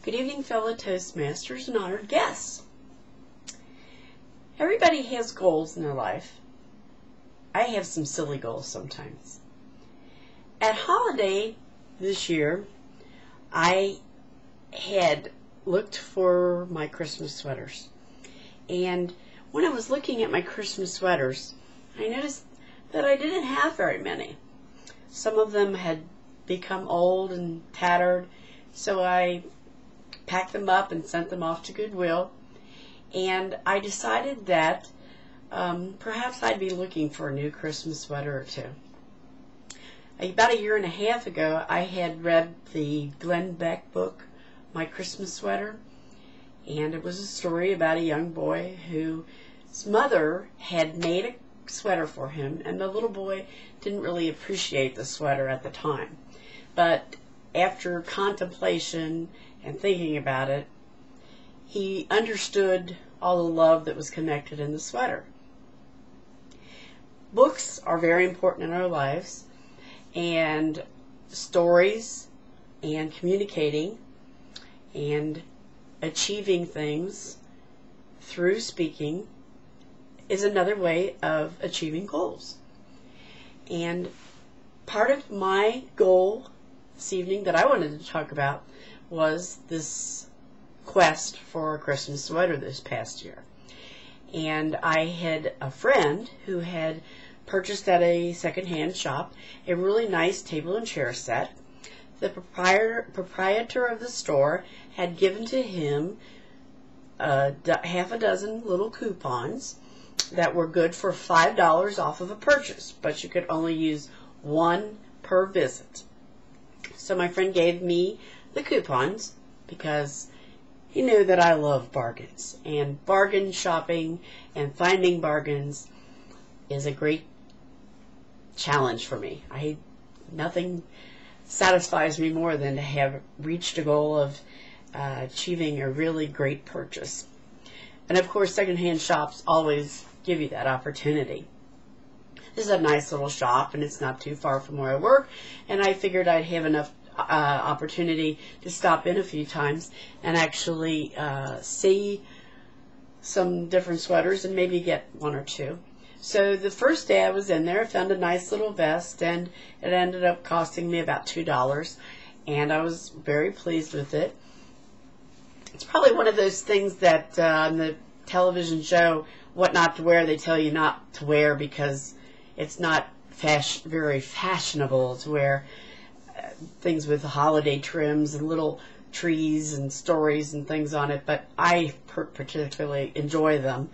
Good evening, fellow Toastmasters and honored guests. Everybody has goals in their life. I have some silly goals sometimes. At holiday this year, I had looked for my Christmas sweaters. And when I was looking at my Christmas sweaters, I noticed that I didn't have very many. Some of them had become old and tattered, so I packed them up and sent them off to Goodwill. And I decided that perhaps I'd be looking for a new Christmas sweater or two. About a year and a half ago, I had read the Glenn Beck book, My Christmas Sweater, and it was a story about a young boy whose mother had made a sweater for him, and the little boy didn't really appreciate the sweater at the time. But after contemplation and thinking about it, he understood all the love that was connected in the sweater. Books are very important in our lives, and stories and communicating and achieving things through speaking is another way of achieving goals. And part of my goal this evening that I wanted to talk about was this quest for a Christmas sweater this past year. And I had a friend who had purchased at a secondhand shop a really nice table and chair set. The proprietor of the store had given to him half a dozen little coupons that were good for $5 off of a purchase, but you could only use one per visit. So my friend gave me the coupons because he knew that I love bargains, and bargain shopping and finding bargains is a great challenge for me. Nothing satisfies me more than to have reached a goal of achieving a really great purchase. And of course, secondhand shops always give you that opportunity. This is a nice little shop, and it's not too far from where I work, and I figured I'd have enough opportunity to stop in a few times and actually see some different sweaters and maybe get one or two. So the first day I was in there, I found a nice little vest, and it ended up costing me about $2, and I was very pleased with it. It's probably one of those things that on the television show What Not to Wear, they tell you not to wear because it's not very fashionable to wear things with holiday trims and little trees and stories and things on it, but I particularly enjoy them,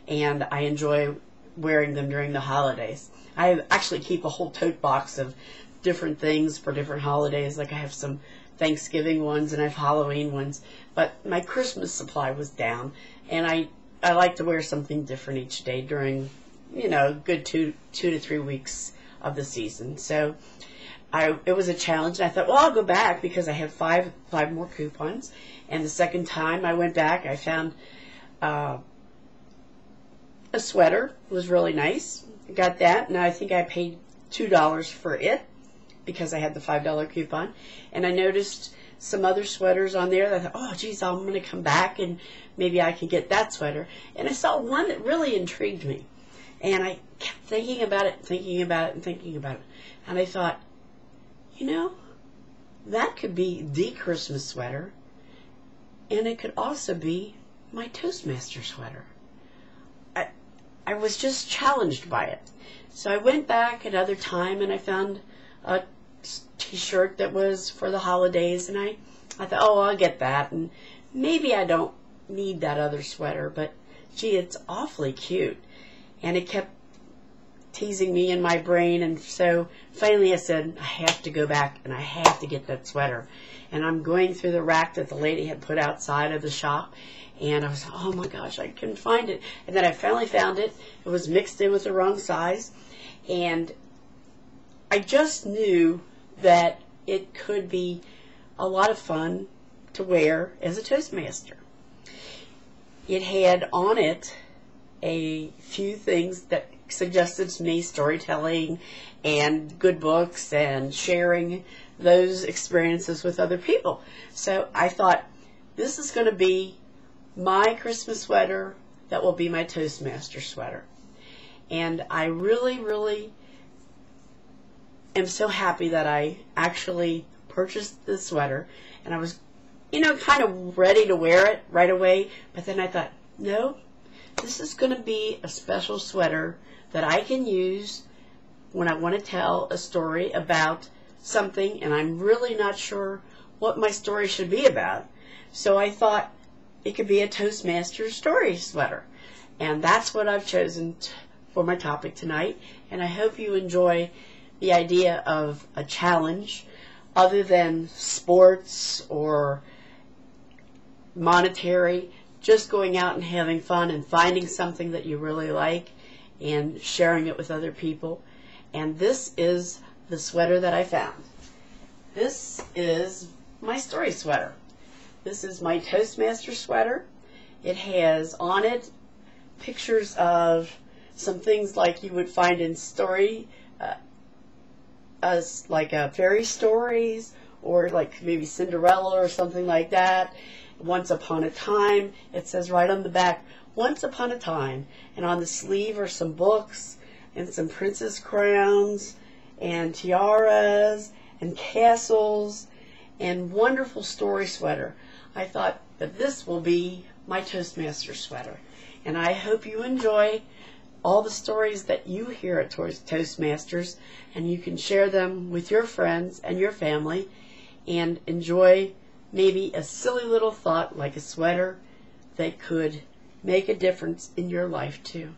and I enjoy wearing them during the holidays. I actually keep a whole tote box of different things for different holidays. Like I have some Thanksgiving ones and I have Halloween ones, but my Christmas supply was down, and I like to wear something different each day during, good two to 3 weeks of the season. So it was a challenge, and I thought, well, I'll go back because I have five more coupons. And the second time I went back, I found a sweater. It was really nice. I got that, and I think I paid $2 for it because I had the $5 coupon. And I noticed some other sweaters on there that I thought, oh, geez, I'm going to come back and maybe I can get that sweater. And I saw one that really intrigued me. And I kept thinking about it, thinking about it, and thinking about it. And I thought, that could be the Christmas sweater, and it could also be my Toastmaster sweater. I was just challenged by it. So I went back another time, and I found a t-shirt that was for the holidays, and I thought, oh, I'll get that, and maybe I don't need that other sweater, but gee, it's awfully cute. And it kept teasing me in my brain, and so finally I said, I have to go back and I have to get that sweater. And I'm going through the rack that the lady had put outside of the shop, and I was, oh my gosh, I couldn't find it. And then I finally found it. It was mixed in with the wrong size, and I just knew that it could be a lot of fun to wear as a Toastmaster. It had on it a few things that suggested to me storytelling and good books and sharing those experiences with other people. So I thought, this is going to be my Christmas sweater that will be my Toastmaster sweater. And I really, really am so happy that I actually purchased this sweater. And I was, kind of ready to wear it right away. But then I thought, no, this is going to be a special sweater that I can use when I want to tell a story about something and I'm really not sure what my story should be about. So I thought it could be a Toastmaster story sweater. And that's what I've chosen for my topic tonight. And I hope you enjoy the idea of a challenge other than sports or monetary, just going out and having fun and finding something that you really like and sharing it with other people. And this is the sweater that I found. This is my story sweater. This is my Toastmaster sweater. It has on it pictures of some things like you would find in story, like fairy stories, or like maybe Cinderella or something like that. Once upon a time, it says right on the back, once upon a time. And on the sleeve are some books and some princess crowns and tiaras and castles and wonderful story sweater. I thought that this will be my Toastmaster sweater. And I hope you enjoy all the stories that you hear at Toastmasters, and you can share them with your friends and your family and enjoy maybe a silly little thought like a sweater that could make a difference in your life too.